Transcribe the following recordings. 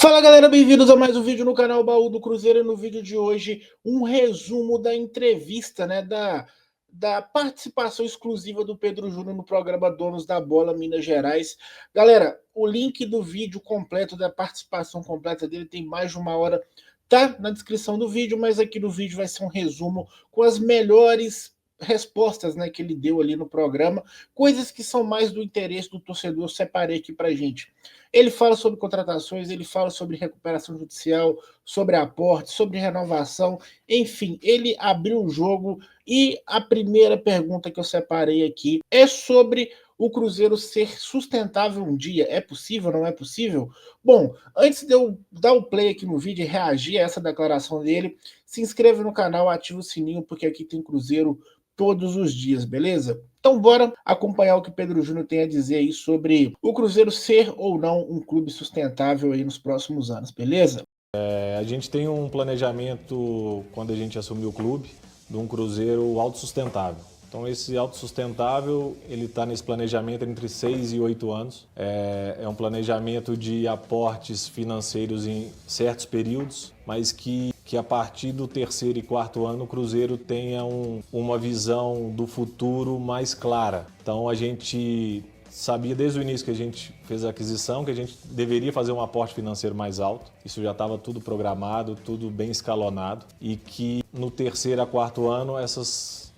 Fala galera, bem-vindos a mais um vídeo no canal Baú do Cruzeiro. E no vídeo de hoje, um resumo da entrevista, né, da participação exclusiva do Pedro Júnior no programa Donos da Bola Minas Gerais. Galera, o link do vídeo completo, da participação completa dele, tem mais de uma hora, tá na descrição do vídeo, mas aqui no vídeo vai ser um resumo com as melhores respostas, né, que ele deu ali no programa, coisas que são mais do interesse do torcedor. Eu separei aqui pra gente. Ele fala sobre contratações, ele fala sobre recuperação judicial, sobre aporte, sobre renovação, enfim, ele abriu o jogo. E a primeira pergunta que eu separei aqui é sobre o Cruzeiro ser sustentável um dia. É possível, não é possível? Bom, antes de eu dar o play aqui no vídeo e reagir a essa declaração dele, se inscreva no canal, ativa o sininho, porque aqui tem Cruzeiro todos os dias, beleza? Então bora acompanhar o que Pedro Júnior tem a dizer aí sobre o Cruzeiro ser ou não um clube sustentável aí nos próximos anos, beleza? A gente tem um planejamento, quando a gente assumiu o clube, de um Cruzeiro autossustentável. Então esse autossustentável, ele está nesse planejamento entre 6 e 8 anos. É um planejamento de aportes financeiros em certos períodos, mas que a partir do terceiro e quarto ano o Cruzeiro tenha uma visão do futuro mais clara. Então a gente sabia desde o início que a gente fez a aquisição que a gente deveria fazer um aporte financeiro mais alto. Isso já estava tudo programado, tudo bem escalonado, e que no terceiro a quarto ano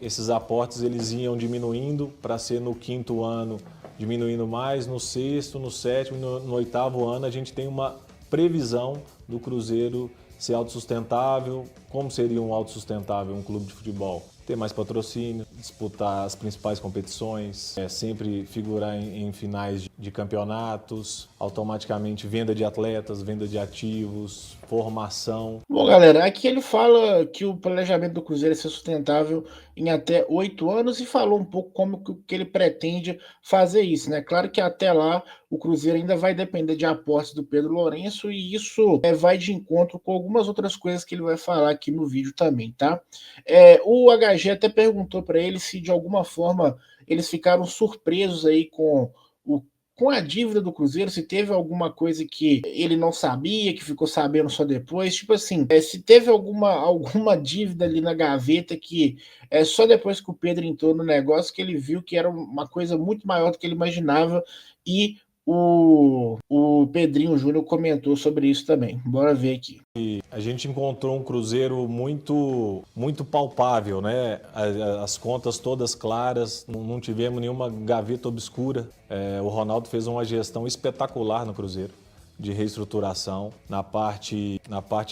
esses aportes eles iam diminuindo para ser no quinto ano diminuindo mais, no sexto, no sétimo, no oitavo ano a gente tem uma previsão do Cruzeiro ser autossustentável. Como seria um autossustentável um clube de futebol? Ter mais patrocínio, disputar as principais competições, sempre figurar em finais de campeonatos, automaticamente venda de atletas, venda de ativos, formação. Bom, galera, aqui ele fala que o planejamento do Cruzeiro é ser sustentável em até 8 anos e falou um pouco como que ele pretende fazer isso, né? Claro que até lá o Cruzeiro ainda vai depender de aportes do Pedro Lourenço, e isso vai de encontro com algumas outras coisas que ele vai falar aqui no vídeo também, tá? O HG até perguntou para ele se de alguma forma eles ficaram surpresos aí o com a dívida do Cruzeiro, se teve alguma coisa que ele não sabia, que ficou sabendo só depois, tipo assim, se teve alguma dívida ali na gaveta que só depois que o Pedro entrou no negócio que ele viu que era uma coisa muito maior do que ele imaginava. E o Pedrinho Júnior comentou sobre isso também. Bora ver aqui. A gente encontrou um Cruzeiro muito palpável, né? As contas todas claras, não tivemos nenhuma gaveta obscura. O Ronaldo fez uma gestão espetacular no Cruzeiro, de reestruturação, na parte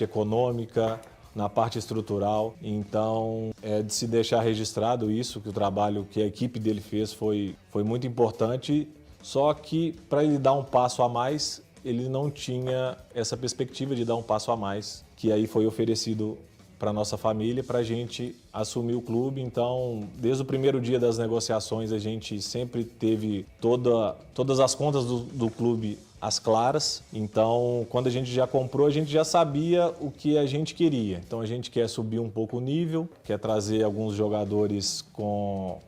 econômica, na parte estrutural. Então, é de se deixar registrado isso, que o trabalho que a equipe dele fez foi muito importante. Só que para ele dar um passo a mais, ele não tinha essa perspectiva de dar um passo a mais, que aí foi oferecido para nossa família, para a gente assumir o clube. Então, desde o primeiro dia das negociações, a gente sempre teve todas as contas do clube às claras. Então, quando a gente já comprou, a gente já sabia o que a gente queria. Então, a gente quer subir um pouco o nível, quer trazer alguns jogadores com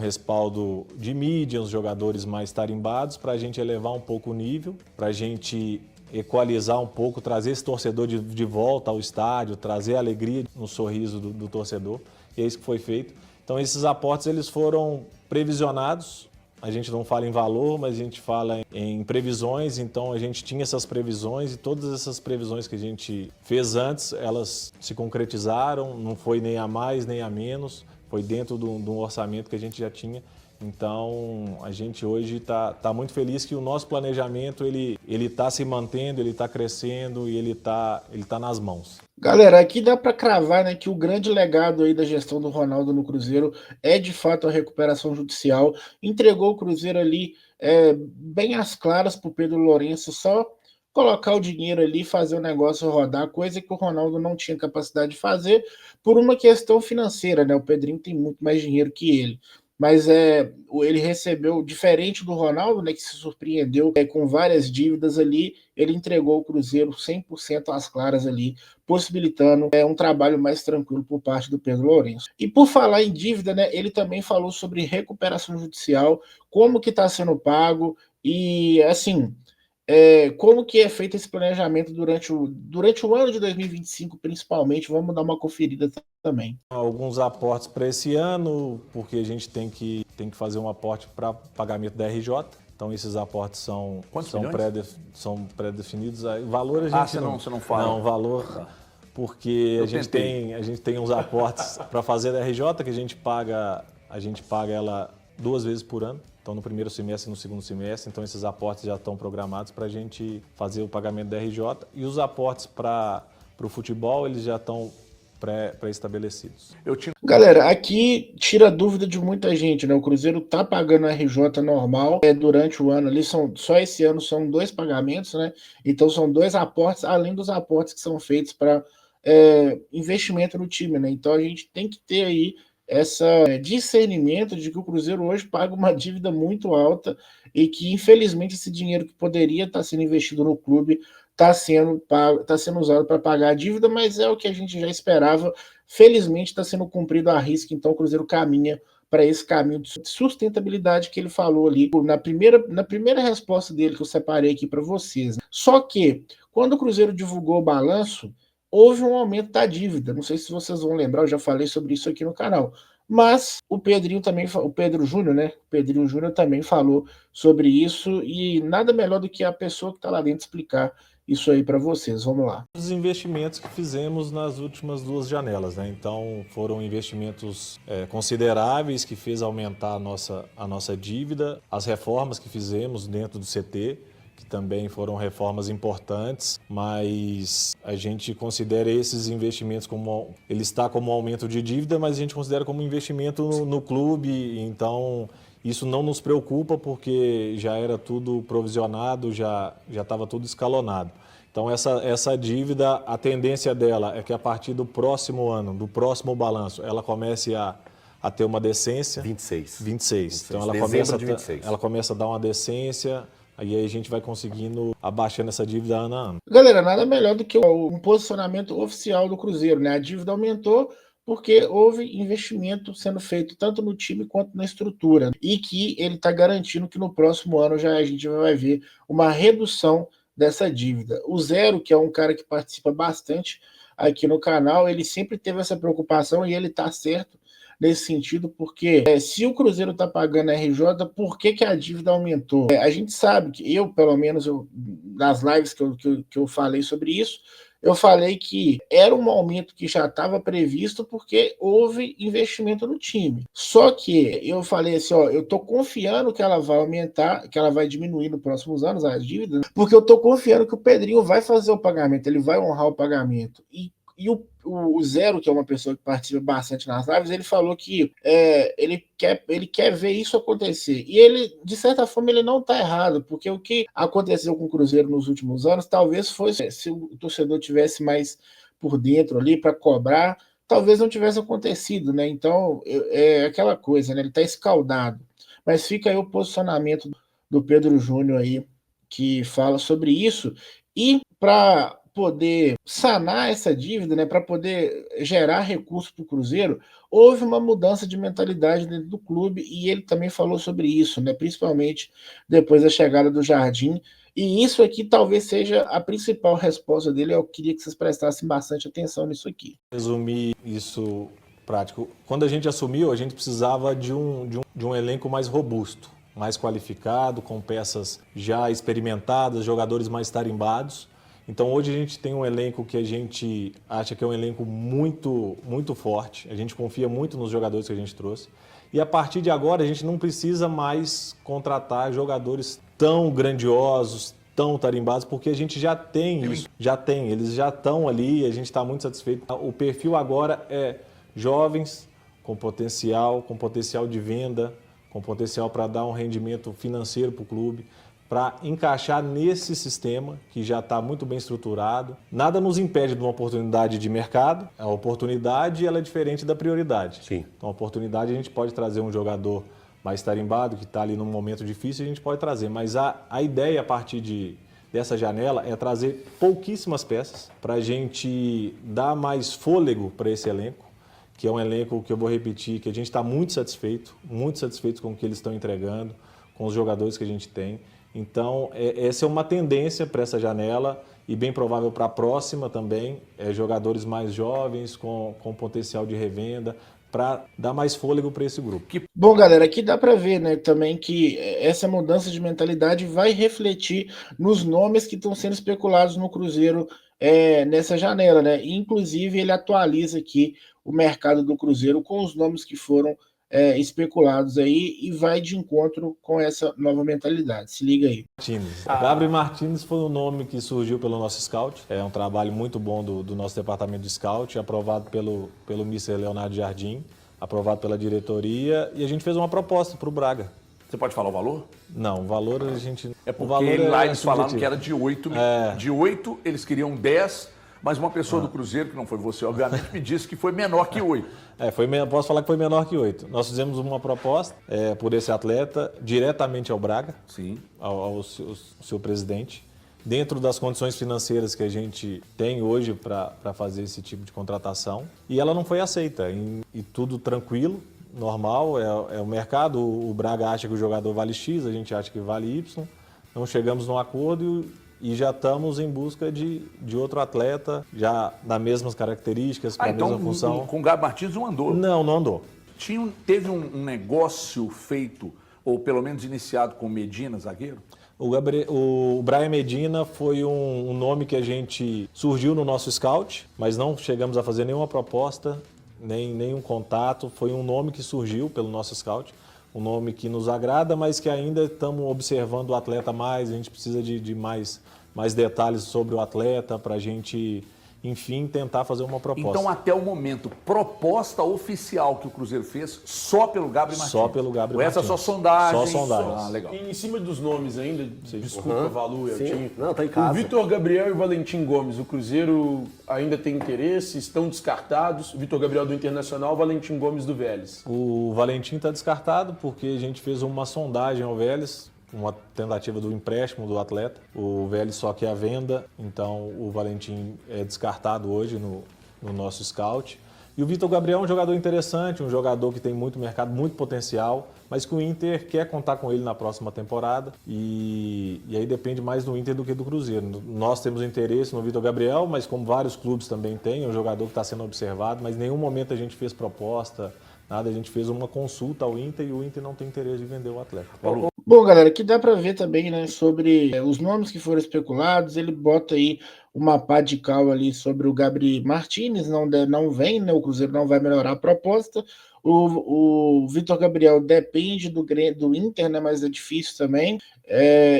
respaldo de mídia, os jogadores mais tarimbados, para a gente elevar um pouco o nível, para a gente equalizar um pouco, trazer esse torcedor de volta ao estádio, trazer alegria no sorriso do torcedor, e é isso que foi feito. Então esses aportes eles foram previsionados, a gente não fala em valor, mas a gente fala em previsões. Então a gente tinha essas previsões, e todas essas previsões que a gente fez antes, elas se concretizaram, não foi nem a mais nem a menos, foi dentro de um orçamento que a gente já tinha. Então a gente hoje está muito feliz que o nosso planejamento ele está se mantendo, ele está crescendo e ele tá nas mãos. Galera, aqui dá para cravar, né, que o grande legado aí da gestão do Ronaldo no Cruzeiro é de fato a recuperação judicial. Entregou o Cruzeiro ali bem às claras para o Pedro Lourenço só colocar o dinheiro ali, fazer o negócio rodar, coisa que o Ronaldo não tinha capacidade de fazer por uma questão financeira, né? O Pedrinho tem muito mais dinheiro que ele. Mas ele recebeu, diferente do Ronaldo, né, que se surpreendeu com várias dívidas ali, ele entregou o Cruzeiro 100% às claras ali, possibilitando um trabalho mais tranquilo por parte do Pedro Lourenço. E por falar em dívida, né, ele também falou sobre recuperação judicial, como que está sendo pago, e assim, como que é feito esse planejamento durante o ano de 2025, principalmente? Vamos dar uma conferida também. Alguns aportes para esse ano, porque a gente tem que fazer um aporte para pagamento da RJ. Então, esses aportes são pré-definidos. Valor a gente você não fala. Não, valor, porque a gente tem uns aportes para fazer da RJ, que a gente paga ela 2 vezes por ano. Então, no primeiro semestre e no segundo semestre. Então, esses aportes já estão programados para a gente fazer o pagamento da RJ. E os aportes para o futebol, eles já estão pré-estabelecidos. Galera, aqui tira a dúvida de muita gente, né? O Cruzeiro tá pagando a RJ normal durante o ano ali, só esse ano são 2 pagamentos, né? Então são 2 aportes, além dos aportes que são feitos para investimento no time, né? Então a gente tem que ter aí esse discernimento de que o Cruzeiro hoje paga uma dívida muito alta e que, infelizmente, esse dinheiro que poderia estar sendo investido no clube está sendo usado para pagar a dívida, mas é o que a gente já esperava. Felizmente está sendo cumprido à risca, então o Cruzeiro caminha para esse caminho de sustentabilidade que ele falou ali na primeira resposta dele, que eu separei aqui para vocês. Né? Só que, quando o Cruzeiro divulgou o balanço, houve um aumento da dívida. Não sei se vocês vão lembrar, eu já falei sobre isso aqui no canal. Mas o Pedro Júnior, né? O Pedrinho Júnior também falou sobre isso e nada melhor do que a pessoa que está lá dentro explicar isso aí para vocês. Vamos lá. Os investimentos que fizemos nas últimas 2 janelas, né? Então foram investimentos consideráveis que fez aumentar a nossa dívida, as reformas que fizemos dentro do CT, que também foram reformas importantes, mas a gente considera esses investimentos ele está como aumento de dívida, mas a gente considera como investimento no clube, então isso não nos preocupa porque já era tudo provisionado, já estava tudo escalonado. Então essa dívida, a tendência dela é que a partir do próximo ano, do próximo balanço, ela comece a ter uma decência. 26. Então ela começa a dar uma decência. Aí a gente vai conseguindo abaixando essa dívida ano a ano. Galera, nada melhor do que um posicionamento oficial do Cruzeiro, né? A dívida aumentou porque houve investimento sendo feito tanto no time quanto na estrutura. E que ele está garantindo que no próximo ano já a gente vai ver uma redução dessa dívida. O Zero, que é um cara que participa bastante aqui no canal, ele sempre teve essa preocupação e ele está certo nesse sentido, porque se o Cruzeiro está pagando a RJ, por que a dívida aumentou? A gente sabe que pelo menos, nas lives que eu falei sobre isso, eu falei que era um aumento que já estava previsto porque houve investimento no time. Só que eu falei assim, eu estou confiando que ela vai aumentar, que ela vai diminuir nos próximos anos a dívida, porque eu estou confiando que o Pedrinho vai fazer o pagamento, ele vai honrar o pagamento. E o Zero, que é uma pessoa que participa bastante nas lives, ele falou que ele quer ver isso acontecer. E ele, de certa forma, ele não está errado, porque o que aconteceu com o Cruzeiro nos últimos anos, talvez fosse, se o torcedor tivesse mais por dentro ali para cobrar, talvez não tivesse acontecido, né? Então, é aquela coisa, né? Ele está escaldado. Mas fica aí o posicionamento do Pedro Júnior aí, que fala sobre isso. E para poder sanar essa dívida, né, para poder gerar recursos para o Cruzeiro, houve uma mudança de mentalidade dentro do clube e ele também falou sobre isso, né, principalmente depois da chegada do Jardim. E isso aqui talvez seja a principal resposta dele. Eu queria que vocês prestassem bastante atenção nisso aqui. Resumir isso prático. Quando a gente assumiu, a gente precisava de um elenco mais robusto, mais qualificado, com peças já experimentadas, jogadores mais tarimbados. Então hoje a gente tem um elenco que a gente acha que é um elenco muito, muito forte. A gente confia muito nos jogadores que a gente trouxe. E a partir de agora a gente não precisa mais contratar jogadores tão grandiosos, tão tarimbados, porque a gente já tem isso. Eles já estão ali, a gente está muito satisfeito. O perfil agora é jovens com potencial de venda, com potencial para dar um rendimento financeiro para o clube, para encaixar nesse sistema que já está muito bem estruturado. Nada nos impede de uma oportunidade de mercado. A oportunidade ela é diferente da prioridade. Sim. Então, a oportunidade a gente pode trazer um jogador mais tarimbado, que está ali num momento difícil, a gente pode trazer. Mas a ideia a partir dessa janela é trazer pouquíssimas peças para a gente dar mais fôlego para esse elenco, que é um elenco que eu vou repetir, que a gente está muito satisfeito com o que eles estão entregando, com os jogadores que a gente tem. Então, essa é uma tendência para essa janela e bem provável para a próxima também, jogadores mais jovens com potencial de revenda, para dar mais fôlego para esse grupo. Bom, galera, aqui dá para ver, né, também que essa mudança de mentalidade vai refletir nos nomes que estão sendo especulados no Cruzeiro nessa janela, né? Inclusive, ele atualiza aqui o mercado do Cruzeiro com os nomes que foram especulados aí e vai de encontro com essa nova mentalidade. Se liga aí. Gabriel Martins foi um nome que surgiu pelo nosso scout. É um trabalho muito bom do nosso departamento de scout, aprovado pelo Mr. Leonardo Jardim, aprovado pela diretoria, e a gente fez uma proposta para o Braga. Você pode falar o valor? Não, o valor a gente... É porque lá eles falaram que era de 8 mil. De 8, eles queriam 10, mas uma pessoa do Cruzeiro, que não foi você, obviamente, me disse que foi menor que 8. Posso falar que foi menor que 8. Nós fizemos uma proposta por esse atleta diretamente ao Braga, sim, ao seu presidente, dentro das condições financeiras que a gente tem hoje para fazer esse tipo de contratação. E ela não foi aceita. E tudo tranquilo, normal, é o mercado. O Braga acha que o jogador vale X, a gente acha que vale Y. Não chegamos num acordo e já estamos em busca de outro atleta, já das mesmas características, com a mesma função. Com o Gabriel Martins não andou? Não andou. Teve um negócio feito, ou pelo menos iniciado com o Medina, zagueiro? O Brian Medina foi um nome que a gente surgiu no nosso scout, mas não chegamos a fazer nenhuma proposta, nenhum contato. Foi um nome que surgiu pelo nosso scout. Um nome que nos agrada, mas que ainda estamos observando o atleta mais, a gente precisa de mais detalhes sobre o atleta para a gente, enfim, tentar fazer uma proposta. Então, até o momento, proposta oficial que o Cruzeiro fez só pelo Gabriel Martins? Só pelo Gabriel Martins. Essa é só sondagem? Só sondagem. Legal. E em cima dos nomes ainda, desculpa, Valu, Não, tá em casa. O Vitor Gabriel e o Valentim Gomes, o Cruzeiro ainda tem interesse, estão descartados. O Vitor Gabriel do Internacional, o Valentim Gomes do Vélez. O Valentim está descartado porque a gente fez uma sondagem ao Vélez, uma tentativa do empréstimo do atleta. O Vélez só quer a venda, então o Valentim é descartado hoje no nosso scout. E o Vitor Gabriel é um jogador interessante, um jogador que tem muito mercado, muito potencial, mas que o Inter quer contar com ele na próxima temporada e aí depende mais do Inter do que do Cruzeiro. Nós temos interesse no Vitor Gabriel, mas como vários clubes também têm, é um jogador que está sendo observado, mas em nenhum momento a gente fez proposta, nada, a gente fez uma consulta ao Inter e o Inter não tem interesse de vender o atleta. Bom, galera, aqui dá para ver também, né, sobre os nomes que foram especulados. Ele bota aí uma pá de cal ali sobre o Gabriel Martins, não vem, né, o Cruzeiro não vai melhorar a proposta. O Vitor Gabriel depende do Inter, né, mas é difícil também.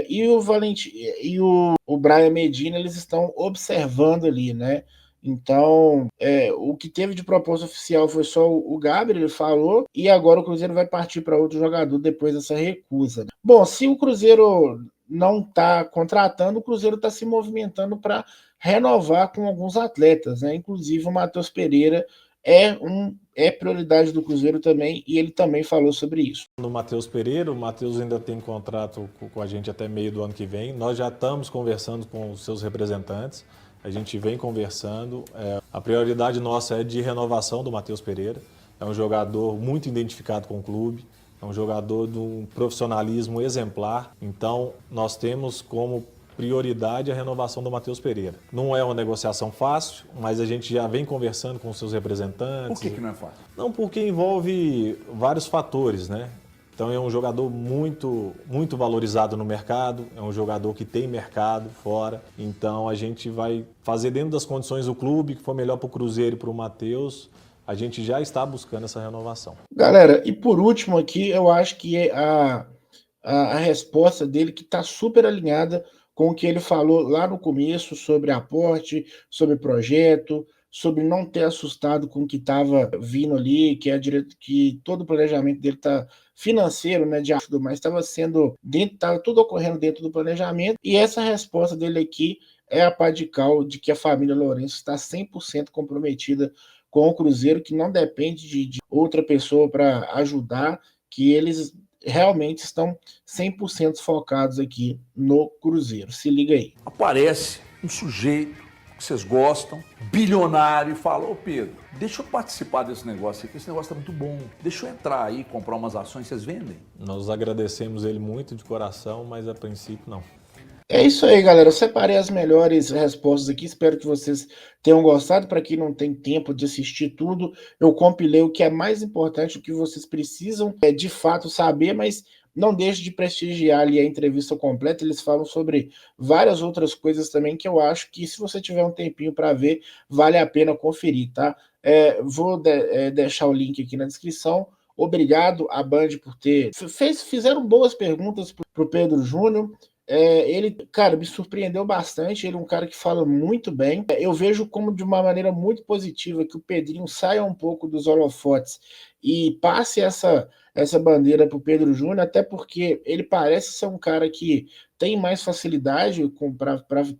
E o Valentim e o Brian Medina, eles estão observando ali, né? Então, o que teve de proposta oficial foi só o Gabriel, ele falou, e agora o Cruzeiro vai partir para outro jogador depois dessa recusa, né? Bom, se o Cruzeiro não está contratando, o Cruzeiro está se movimentando para renovar com alguns atletas, né? Inclusive o Matheus Pereira é prioridade do Cruzeiro também, e ele também falou sobre isso. No Matheus Pereira, o Matheus ainda tem contrato com a gente até meio do ano que vem. Nós já estamos conversando com os seus representantes. A gente vem conversando. A prioridade nossa é de renovação do Matheus Pereira. É um jogador muito identificado com o clube, é um jogador de um profissionalismo exemplar. Então, nós temos como prioridade a renovação do Matheus Pereira. Não é uma negociação fácil, mas a gente já vem conversando com os seus representantes. Por que não é fácil? Não, porque envolve vários fatores, né? Então é um jogador muito, muito valorizado no mercado, é um jogador que tem mercado fora. Então a gente vai fazer dentro das condições do clube, que for melhor para o Cruzeiro e para o Matheus, a gente já está buscando essa renovação. Galera, e por último aqui, eu acho que a resposta dele que está super alinhada com o que ele falou lá no começo sobre aporte, sobre projeto, sobre não ter assustado com o que estava vindo ali, que todo o planejamento dele está financeiro, né, de tudo mais, estava tudo ocorrendo dentro do planejamento, e essa resposta dele aqui é a pá de cal de que a família Lourenço está 100% comprometida com o Cruzeiro, que não depende de outra pessoa para ajudar, que eles realmente estão 100% focados aqui no Cruzeiro. Se liga aí. Aparece um sujeito que vocês gostam, bilionário, e fala, ô Pedro, deixa eu participar desse negócio aqui, esse negócio tá muito bom, deixa eu entrar aí, comprar umas ações, vocês vendem? Nós agradecemos ele muito de coração, mas a princípio não. É isso aí, galera. Eu separei as melhores respostas aqui. Espero que vocês tenham gostado. Para quem não tem tempo de assistir tudo, eu compilei o que é mais importante, o que vocês precisam de fato saber, mas não deixe de prestigiar ali a entrevista completa. Eles falam sobre várias outras coisas também que eu acho que, se você tiver um tempinho para ver, vale a pena conferir, tá? Vou deixar o link aqui na descrição. Obrigado à Band por ter... Fizeram boas perguntas para o Pedro Júnior. Ele, cara, me surpreendeu bastante. Ele é um cara que fala muito bem. Eu vejo como de uma maneira muito positiva que o Pedrinho saia um pouco dos holofotes e passe essa bandeira para o Pedro Júnior, até porque ele parece ser um cara que tem mais facilidade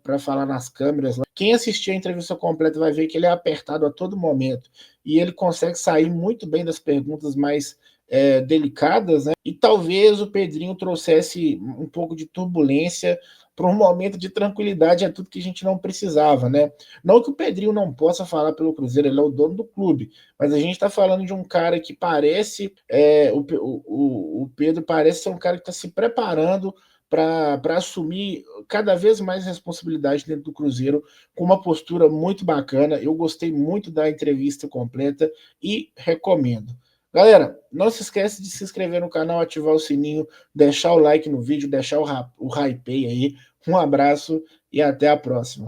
para falar nas câmeras. Quem assistir a entrevista completa vai ver que ele é apertado a todo momento e ele consegue sair muito bem das perguntas mais delicadas, né? E talvez o Pedrinho trouxesse um pouco de turbulência para um momento de tranquilidade, é tudo que a gente não precisava, né? Não que o Pedrinho não possa falar pelo Cruzeiro, ele é o dono do clube, mas a gente está falando de um cara que parece, o Pedro parece ser um cara que está se preparando para assumir cada vez mais responsabilidade dentro do Cruzeiro, com uma postura muito bacana. Eu gostei muito da entrevista completa e recomendo. Galera, não se esquece de se inscrever no canal, ativar o sininho, deixar o like no vídeo, deixar o hype aí. Um abraço e até a próxima.